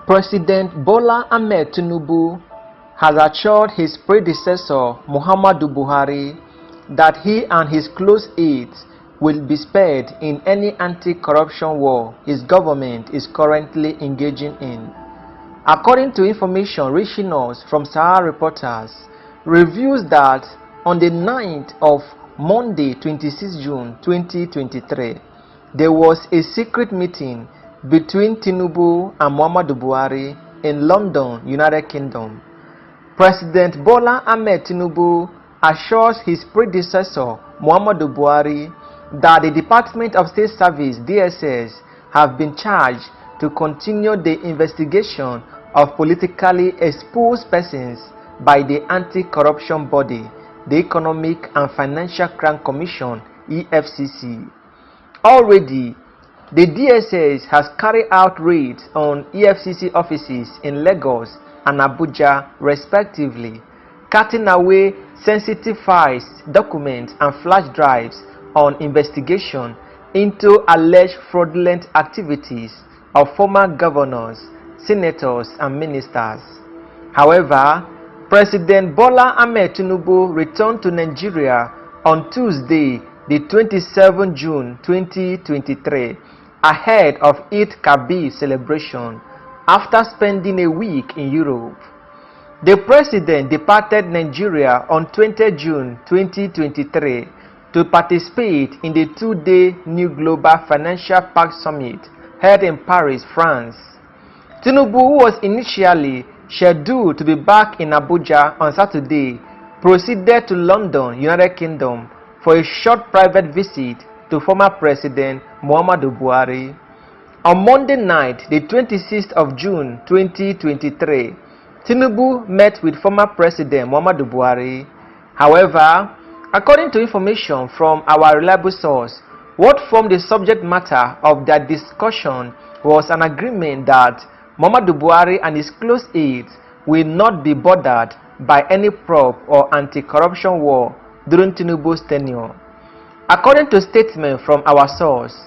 President Bola Ahmed Tinubu has assured his predecessor Muhammadu Buhari that he and his close aides will be spared in any anti-corruption war his government is currently engaging in. According to information reaching us from Sahara reporters, reveals that on the 9th of Monday 26 June 2023, there was a secret meeting between Tinubu and Muhammadu Buhari in London, United Kingdom. President Bola Ahmed Tinubu assures his predecessor Muhammadu Buhari that the Department of State Service (DSS) have been charged to continue the investigation of politically exposed persons by the anti-corruption body, the Economic and Financial Crime Commission (EFCC). Already, the DSS has carried out raids on EFCC offices in Lagos and Abuja respectively, cutting away sensitive files, documents and flash drives on investigation into alleged fraudulent activities of former governors, senators and ministers. However, President Bola Ahmed Tinubu returned to Nigeria on Tuesday, the 27th June 2023, ahead of Eid Kabir celebration after spending a week in Europe. The president departed Nigeria on 20 June 2023 to participate in the two-day New Global Financial Pact Summit held in Paris, France. Tinubu, who was initially scheduled to be back in Abuja on Saturday, proceeded to London, United Kingdom, for a short private visit to former President Muhammadu Buhari. On Monday night, the 26th of June 2023, Tinubu met with former President Muhammadu Buhari. However, according to information from our reliable source, what formed the subject matter of their discussion was an agreement that Muhammadu Buhari and his close aides will not be bothered by any probe or anti-corruption war during Tinubu's tenure. According to statement from our source,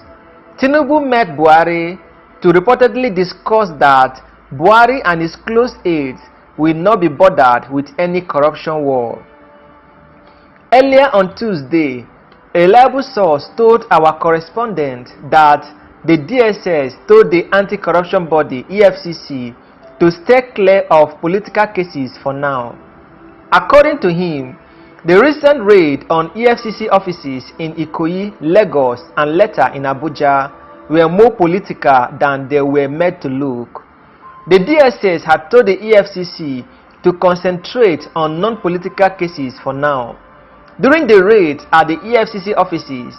Tinubu met Buhari to reportedly discuss that Buhari and his close aides will not be bothered with any corruption war. Earlier on Tuesday, a reliable source told our correspondent that the DSS told the anti-corruption body EFCC to stay clear of political cases for now. According to him, the recent raid on EFCC offices in Ikoyi, Lagos and later in Abuja were more political than they were made to look. The DSS had told the EFCC to concentrate on non-political cases for now. During the raid at the EFCC offices,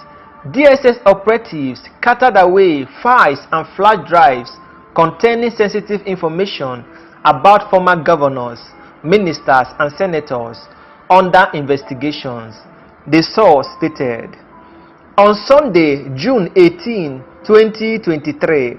DSS operatives carted away files and flash drives containing sensitive information about former governors, ministers and senators under investigations, the source stated. On Sunday, June 18, 2023,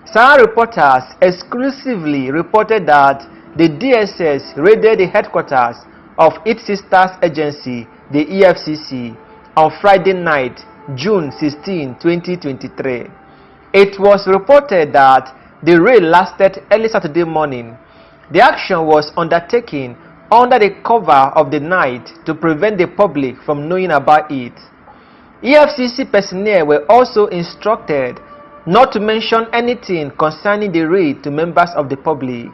Sahara reporters exclusively reported that the DSS raided the headquarters of its sister's agency, the EFCC, on Friday night, June 16, 2023. It was reported that the raid lasted early Saturday morning. The action was undertaken under the cover of the night to prevent the public from knowing about it. EFCC personnel were also instructed not to mention anything concerning the raid to members of the public.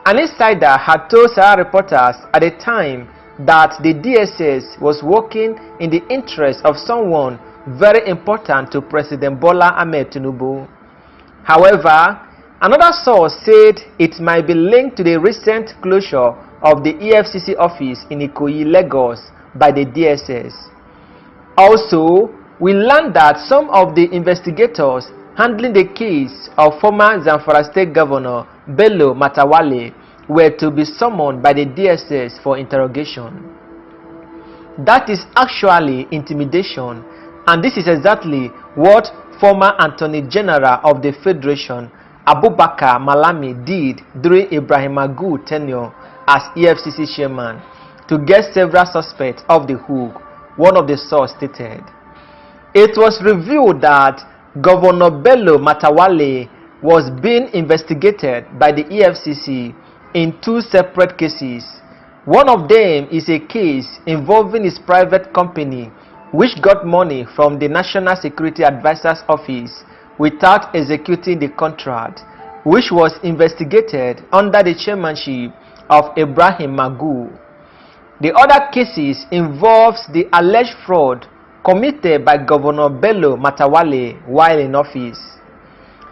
An insider had told Sahara reporters at the time that the DSS was working in the interest of someone very important to President Bola Ahmed Tinubu. However, another source said it might be linked to the recent closure of the EFCC office in Ikoyi, Lagos by the DSS. Also, we learned that some of the investigators handling the case of former Zamfara State Governor Bello Matawalle were to be summoned by the DSS for interrogation. That is actually intimidation, and this is exactly what former Attorney General of the Federation Abubakar Malami did during Ibrahim Magu tenure as EFCC chairman to get several suspects off the hook, one of the sources stated. It was revealed that Governor Bello Matawalle was being investigated by the EFCC in 2 separate cases. One of them is a case involving his private company, which got money from the National Security Advisor's Office without executing the contract, which was investigated under the chairmanship of Ibrahim Magu. The other cases involves the alleged fraud committed by Governor Bello Matawalle while in office.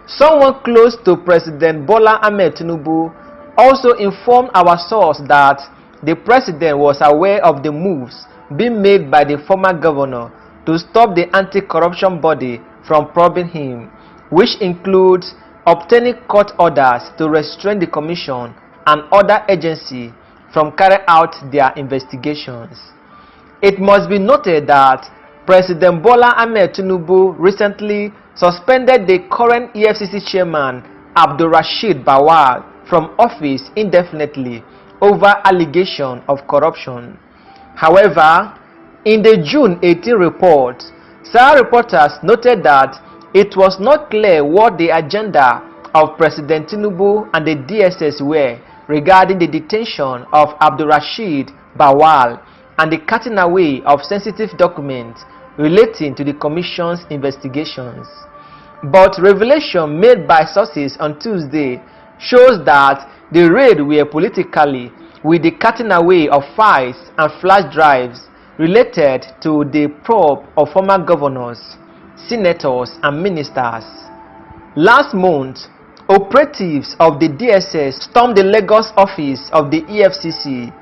Someone close to President Bola Ahmed Tinubu also informed our source that the president was aware of the moves being made by the former governor to stop the anti-corruption body from probing him, which includes obtaining court orders to restrain the commission and other agencies from carrying out their investigations. It must be noted that President Bola Ahmed Tinubu recently suspended the current EFCC chairman Abdulrasheed Bawal from office indefinitely over allegation of corruption. However, in the June 18 report, Sahara reporters noted that it was not clear what the agenda of President Tinubu and the DSS were regarding the detention of Abdulrasheed Bawal and the cutting away of sensitive documents relating to the Commission's investigations. But revelation made by sources on Tuesday shows that the raid were politically, with the cutting away of files and flash drives related to the probe of former governors, senators and ministers. Last month, operatives of the DSS stormed the Lagos office of the EFCC,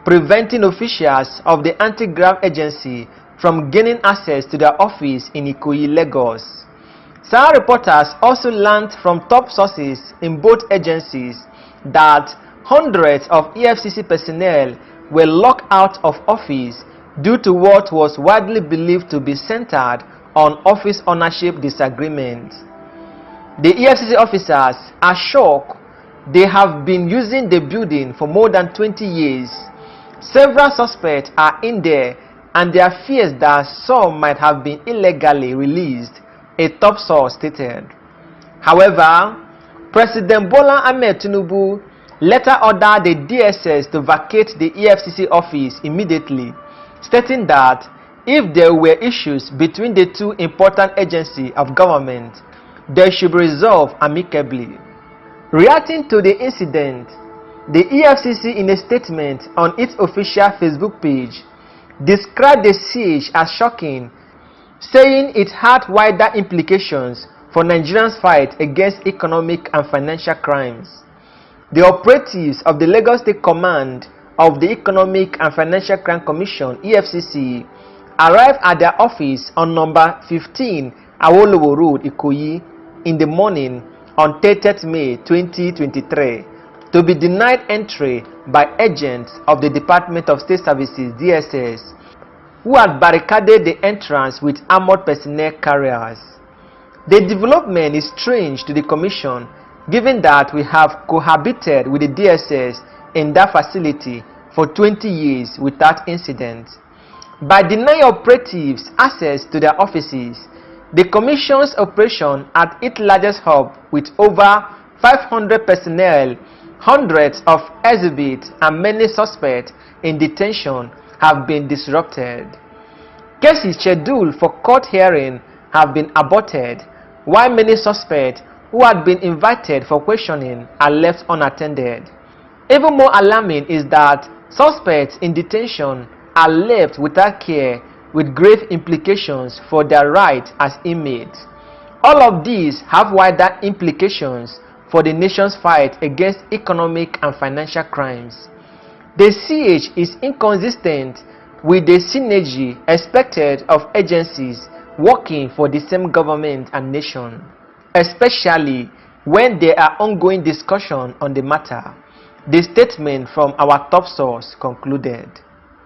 preventing officials of the anti-graft agency from gaining access to their office in Ikoyi, Lagos. Sahara reporters also learned from top sources in both agencies that hundreds of EFCC personnel were locked out of office due to what was widely believed to be centered on office ownership disagreements. The EFCC officers are shocked they have been using the building for more than 20 years. Several suspects are in there and there are fears that some might have been illegally released, a top source stated. However, President Bola Ahmed Tinubu later ordered the DSS to vacate the EFCC office immediately, stating that if there were issues between the two important agencies of government, they should be resolved amicably. Reacting to the incident, the EFCC in a statement on its official Facebook page described the siege as shocking, saying it had wider implications for Nigerians' fight against economic and financial crimes. The operatives of the Lagos State Command of the Economic and Financial Crime Commission (EFCC) arrived at their office on number 15 Awolowo Road, Ikoyi, in the morning on 30th May 2023 to be denied entry by agents of the Department of State Services (DSS), who had barricaded the entrance with armored personnel carriers. The development is strange to the Commission, given that we have cohabited with the DSS in that facility for 20 years without incident. By denying operatives access to their offices, the Commission's operation at its largest hub with over 500 personnel, hundreds of exhibits and many suspects in detention have been disrupted. Cases scheduled for court hearing have been aborted, while many suspects who had been invited for questioning are left unattended. Even more alarming is that suspects in detention are left without care, with grave implications for their rights as inmates. All of these have wider implications for the nation's fight against economic and financial crimes. The siege is inconsistent with the synergy expected of agencies working for the same government and nation, especially when there are ongoing discussions on the matter, the statement from our top source concluded.